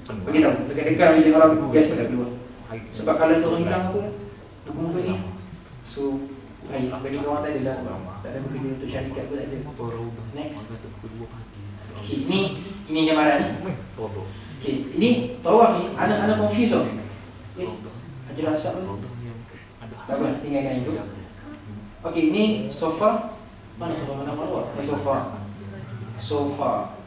Beritahu, dekat-dekat Masjid Haram biasa dah keluar. Sebab kalau tu orang hilang apa, buku-buku ni. So, sebagai orang tak ada lah. Tak ada benda untuk syarikat pun tak ada. Next. Okay, ini gambaran ni. Okay, ini tawaf ni, anak-anak confuse tau. Okay, Hajarul Aswad pun. Tak apa, tinggalkan itu. Okay, ini sofa. Mana sofa? Mana Marwah? Sofa.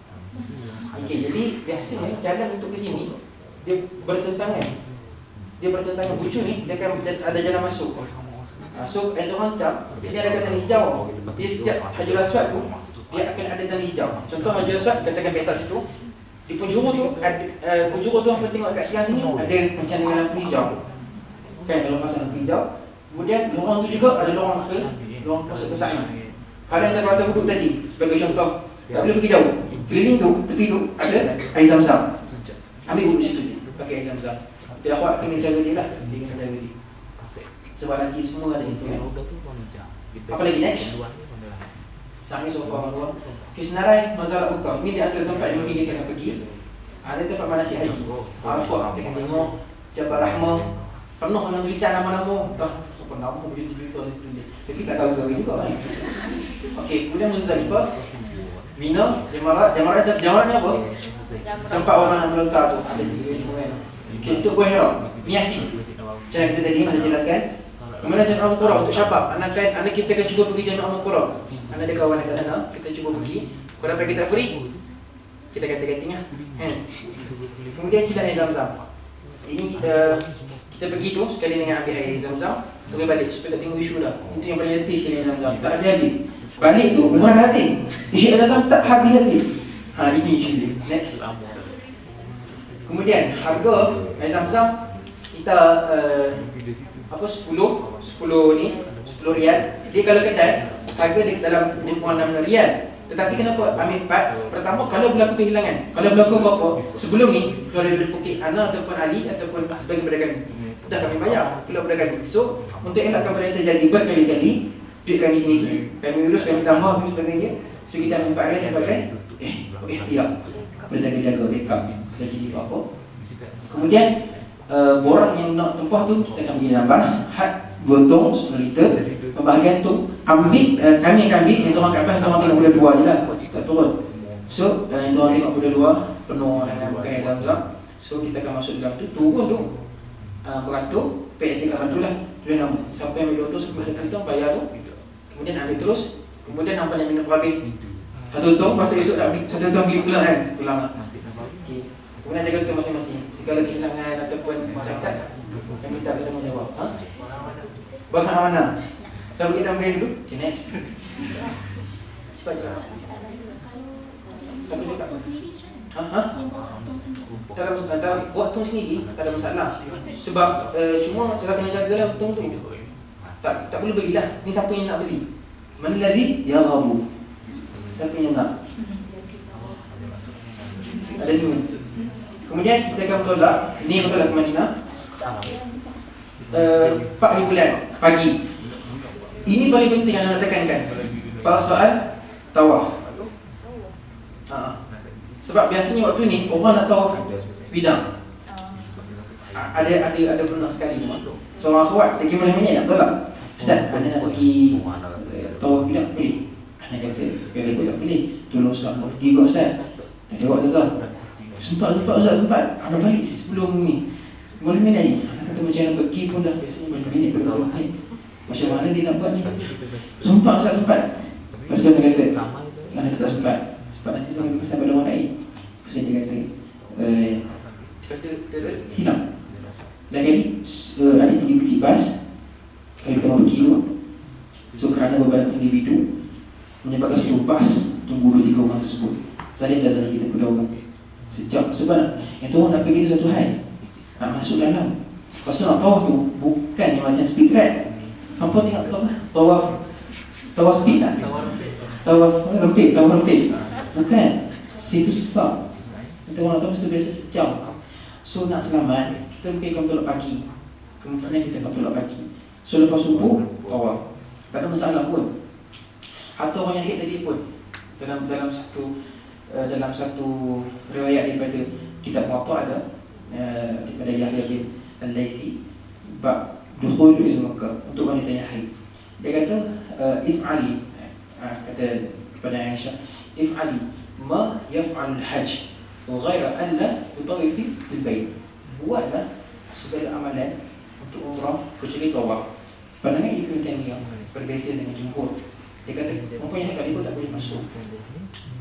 Okay, jadi biasanya jalan untuk ke sini dia bertentangan. Bucu ni dia akan ada jalan masuk. So, itu orang macam sini ada tanda hijau. Dia setiap Hajarul Aswad tu dia akan ada tanda hijau. Contoh Hajarul Aswad katakan petas itu. Di penjuru tu penjuru tu apa tengok kat sebelah sini ada macam dengan lampu hijau. Kan kalau pasang lampu hijau. Kemudian lorong tu juga ada lorong masuk ke sa'i. Kalau yang terbatas duduk tadi sebagai contoh, tak boleh pergi jauh. Keliling tu, tepi tu ada air zam-zam. Ambil duduk situ pakai air zam-zam. Dia awak kena jaga dia lah. Dia kena jaga dia. Sebab nanti semua ada situ kan. Apa lagi next? Sami sofa Marwah. Senarai Mazharat Buka. Ini di antara tempat yang mungkin kita akan pergi. Ada tempat manasik haji. Arafah kita akan tengok. Jabal Rahmah. Penuh dengan tulisan nama-nama. Siapa nama boleh tulis. Tapi tak tahu gawe juga kan. Okey, kemudian Muzdalifah. Mina, Jamarat ni apa? Tempat orang nak melontar tu. Ada tiga semua kan. Okey, untuk Gua Hira. Niasi. Macam kita tadi mana jelaskan. Kemudian Jami'ah Al-Qura untuk syabab. Anak kita akan cuba pergi Jami'ah Al-Qura. Anak ada kawan dekat sana, kita cuba pergi. Kalau dapat kita free, kita kata-kating lah. Kemudian kita air zam-zam. Ini kita pergi tu sekali dengan ambil air zam-zam. Terus balik supaya tak tengok isu dah. Itu yang paling letih sekali air zam-zam. Tak habis-habis. Balik tu umrah dah habis. Isu air zam-zam tak habis-habis. Ini isu dia. Next. Kemudian harga air zam-zam kita 10 riyal. Dia kalau kedai harga dia dalam 56 riyal. Tetapi kenapa ambil 4? Pertama, kalau berlaku kehilangan. Kalau berlaku apa-apa sebelum ni, kalau dia bukti Ana ataupun Ali ataupun sebagai budak kami, dah kami bayar kalau budak kami. So, untuk elakkan benda yang terjadi berkali-kali, duit kami sendiri, kami urus, kami tambah dan sebagainya. So, kita ambil 4 riyal sebagai ikhtiar, berjaga-jaga backup lagi jika apa. Kemudian borang yang nak tempah tu kita akan pergi dalam bas, had 2 tong 10 liter. Pembahagian tu kami akan ambil yang orang kat bas, orang tengok boleh 2 je lah, tak turun. So yang orang tengok boleh 2 penuh dengan bukan air zam-zam. So kita akan masuk dalam tu, turun tu beratur, PSC kat bantu lah. Tuan nama siapa yang ambil 2 tong sebelum kita bayar tu. Kemudian ambil terus. Kemudian nampak yang minum habis 1 tong, lepas tu esok nak beli 1 tong beli pula kan, pulang lah. Okay. Kemudian jaga tu masing-masing. Segala kehilangan ataupun cacat, kami minta kita menjawab. Bahan mana? Siapa kita ambil dulu? Okay, next. Cepat je. Siapa cakap? Tak ada masalah. Buat tong sendiri, tak ada masalah. Sebab cuma saya kena jagalah tong tu. Tak boleh belilah. Ni siapa yang nak beli? Man ladzi yarghabu? Siapa yang nak? Ada ni. Kemudian kita akan bertolak. Ini bertolak ke Madinah 4 bulan pagi. Ini paling penting yang anda tekankan. Pada soal tawaf. Sebab biasanya waktu ni orang nak tawaf bidang. Ada pernah sekali seorang akhwat dia pergi mana-mana nak tolak. Ustaz, mana nak pergi tawaf bidang? Boleh. Anak kata, kalau aku tak boleh, tolong Ustaz pergi kot Ustaz. Tak jawab Ustaz. Sempat Ustaz, sempat. Ada balik sebelum ni. Boleh mana ni? Anak kata macam nak pergi pun dah biasanya boleh minit berapa hari. Macam mana dia nak buat ni? Sempat Ustaz, sempat. Lepas tu dia kata, mana tak sempat? Sebab nanti saya pesan pada orang lain. Lepas tu dia kata, lepas tu dia hilang. Dan kali ada 3 biji bas. Kalau kita mau pergi tu, so kerana beberapa individu menyebabkan satu bas tunggu 2-3 orang tersebut. Salih dah sana kita pada orang sejak. Sebab yang tu orang nak pergi tu satu hal, nak masuk dalam. Lepas tu nak tawaf tu bukan yang macam speed track. Apa tengok tawaf speed tak? Tawaf rempit. Bukan. Situ sesak. Kita orang tahu mesti biasa sejam. So nak selamat, kita mungkin akan tolak pagi. Kemungkinan kita akan tolak pagi. So lepas subuh, tawaf. Tak ada masalah pun. Atau orang yang hit tadi pun dalam satu riwayat daripada kitab Muwatta ada daripada Yahya bin Al-Laythi bab dukhul ila Makkah untuk wanita yang haid. Dia kata if'ali, kata kepada Aisyah, if'ali ma yaf'al al-hajj wa ghaira an la yutawifi bil bait. Buatlah segala amalan untuk umrah kecuali tawaf. Pandangan Ibnu Taimiyah berbeza dengan jumhur. Dia kata mempunyai haid itu tak boleh masuk.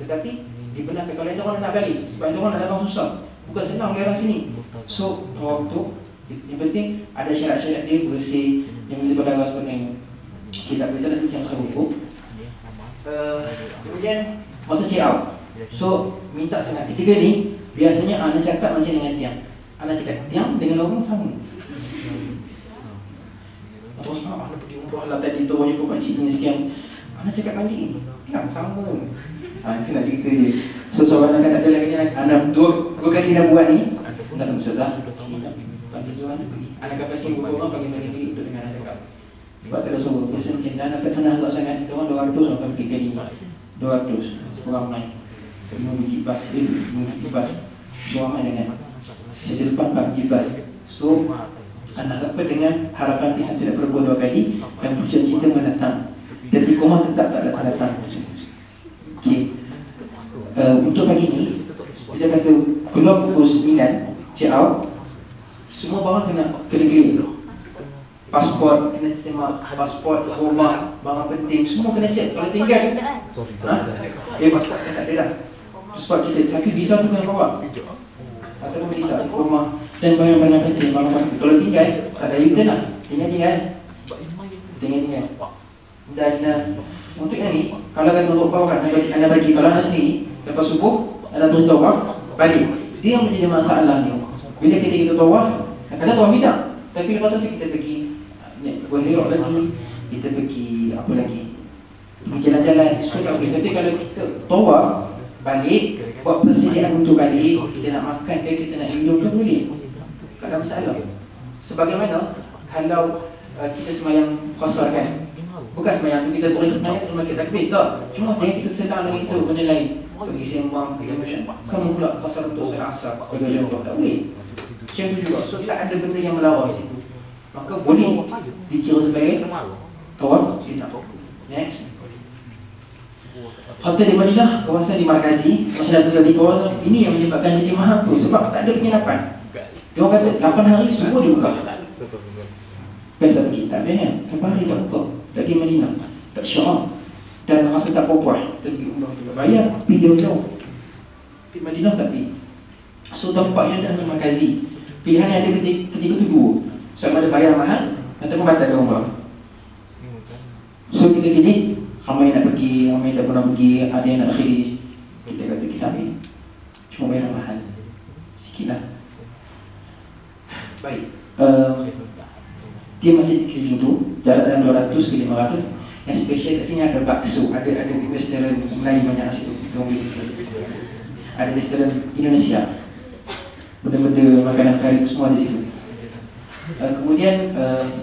Tetapi dibenarkan kalau itu orang nak balik, sebab itu orang nak datang susah. Bukan senang dari arah sini. So tawaf tu yang penting ada syarat-syarat dia bersih, yang boleh berdarah sebagainya. Kita boleh nak bincang pasal hukum. Kemudian masa check out. So minta sangat ketika ni biasanya anak cakap macam dengan Tiang. Anak cakap Tiang dengan orang sama. Terus anak pergi umrah lah tadi tu jumpa pakcik ni sekian. Anak cakap mandi Tiang sama. Itu nak cerita dia. So soalan akan tak ada lagi anak dua kali dah buat ni. Tak ada susah. Panggil Zuhan tu pergi. Anak kapal sini orang panggil bilik untuk dengan anak cakap. Sebab tak ada suruh. Biasa macam dah dapat tanah agak sangat. Kita orang 200 orang pergi kali 200 orang main. 5 biji bas, 5 biji bas. Orang main dengan sesi lepas 4 biji bas. So anak kapal dengan harapan pisang tidak perlu buat 2 kali. Dan pucat cinta mendatang. Jadi koma tetap tak datang. Okey. Untuk pagi ni kita kata keluar pukul 9 check out. Semua barang kena clear. Pasport kena semak, pasport, rumah, barang penting semua kena check. Kalau tinggal pasport tak ada dah. Pasport kita, tapi visa tu kena bawa. Ataupun visa, rumah dan barang-barang penting, barang-barang. Kalau tinggal, tak ada U-turn lah. Tinggal. Dan untuk yang ni, kalau kan untuk bawah anda bagi, kalau anda sendiri lepas subuh, anda turun tawaf, balik. Dia yang menjadi masalah ni. Bila kita tawaf, kadang tawaf tidak. Tapi lepas tu kita pergi berhirok lagi, kita pergi apa lagi, pergi jalan-jalan. So tak boleh. Tapi kalau kita tawaf, balik, buat persediaan untuk balik, kita nak makan ke, kita nak minum tu boleh. Tak ada masalah. Sebagaimana kalau kita semayang qasar kan, bukan semayang tu kita turun semayang kita takbir tak. Cuma jangan kita selang dengan kita benda lain. Pergi sembang, pergi macam sama pula qasar untuk solat asar, bagi contoh tak boleh. Macam tu juga. So tak ada benda yang melawan di situ. Maka boleh dikira sebagai tawaf tidak. Next. Hotel di Madinah, kawasan di Markazi, masyarakat di kawasan ini yang menyebabkan jadi mahal tu sebab tak ada penginapan. Dia orang kata 8 hari semua dibuka. Biasa pergi tak ada kan? 8 hari tak buka. Tak pergi Madinah, tak Syam. Dan rasa tak puas, pergi umrah juga. Bayar, pergi jauh-jauh. Pergi Madinah tak pergi. So tempat yang ada Markazi. Pilihan yang ada ketika tu dua. Sama ada bayar mahal ataupun batal ke umrah. So kita pilih, ramai nak pergi, ramai tak pernah pergi, ada yang nak akhiri. Kita kata kita ambil. Cuma bayar mahal sikit lah. Baik. Dia masih di keliling tu, jarak dalam 200 ke 500. Yang special kat sini ada bakso, ada restoran Melayu banyak situ. Ada restoran Indonesia. Benda-benda makanan kari semua di situ. Kemudian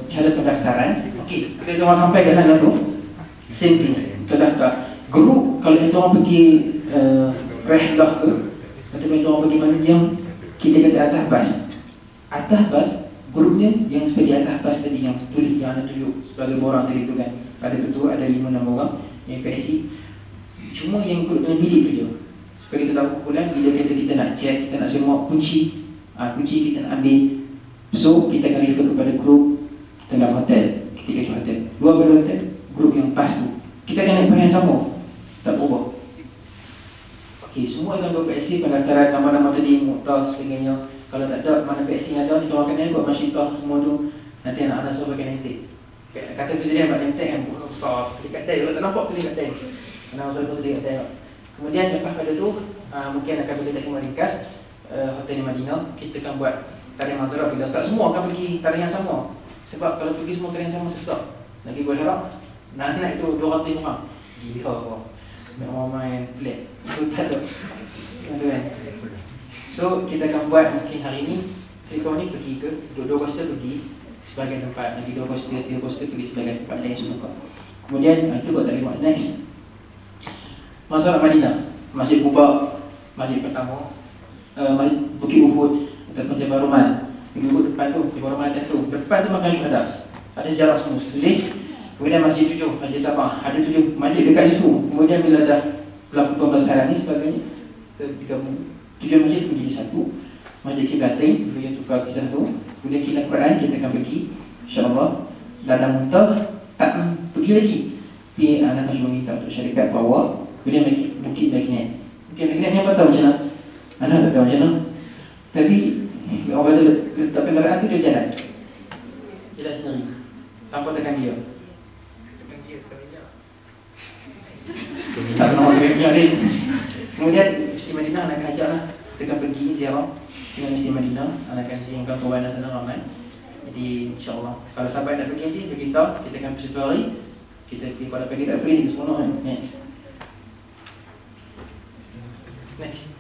syarat pendaftaran. Okey, kita orang sampai ke sana tu, same thing, terdaftar. Guru kalau itu orang pergi rehlah ke, ataupun itu orang pergi mana yang kita kata atas bas. Atas bas, grupnya yang seperti atas bas tadi yang tulis yang ada tunjuk sebagai orang tadi tu kan. Ada ketua, ada 5-6 orang yang PSC. Cuma yang grup dengan bilik tu je. Supaya kita tahu kumpulan bila kita nak check, kita nak semua kunci, kunci kita nak ambil. So kita akan refer kepada grup dalam hotel, ketika di hotel. Dua pada hotel, grup yang pas tu. Kita akan naik yang sama, tak berubah. Okey, semua akan ber-PSC pendaftaran nama-nama tadi, muktah sebagainya. Kalau tak ada, mana PSC yang ada, kita orang akan buat masyarakat semua tu. Nanti anak-anak semua pakai nanti. Kata presiden buat nanti kan, bukan besar. Dekat tank, kalau tak nampak tu dekat tank. Anak-anak semua tu dekat tank. Kemudian lepas pada tu, mungkin akan boleh tak ringkas hotel di Madinah. Kita akan buat tarikh mazharah bila ustaz semua akan pergi tarikh yang sama. Sebab kalau pergi semua tarikh yang sama sesak. Lagi berharap nak itu 200 orang. Gila kau. Nak main pelik. So tak ada. So kita akan buat mungkin hari ni kau ni pergi ke dua hostel pergi sebagai tempat, lagi 2 hostel, 3 hostel pergi sebagai tempat lain semua. Kemudian itu kau tak boleh buat. Next, Mazhar Madinah, Masjid Quba, masjid pertama. Bukit Uhud ataupun Jabal Rumah. Bukit Uhud depan tu, Jabal Rumah tu. Depan tu makam syuhada. Ada sejarah semua sekeliling. Kemudian Masjid 7, Masjid Sabah, ada 7 masjid dekat situ. Kemudian bila dah berlaku pembesaran ni sebagainya, digabung 7 masjid menjadi satu. Masjid Kiblatain, yang tukar kisah tu. Kemudian Kilat Quran kita akan pergi, insyaAllah. Dalam Muntah tak pergi lagi. Tapi anak akan cuma minta untuk syarikat bawa. Kemudian Bukit Bagian. Bukit Bagian ni apa tahu macam mana? Anak tak tahu macam mana. Tadi orang kata letak kenderaan tu dia jalan. Jalan sendiri, tanpa tekan dia. Tak nak orang minyak ni. Kemudian Mesti Madinah anak ajak lah. Kita akan pergi ziarah dengan Mesti Madinah. Anak akan yang kawan-kawan sana ramai. Jadi insyaAllah kalau sampai nak pergi nanti beritahu. Kita akan pergi 1 hari. Kita pergi pada pagi tak pergi ke seronok kan. Next.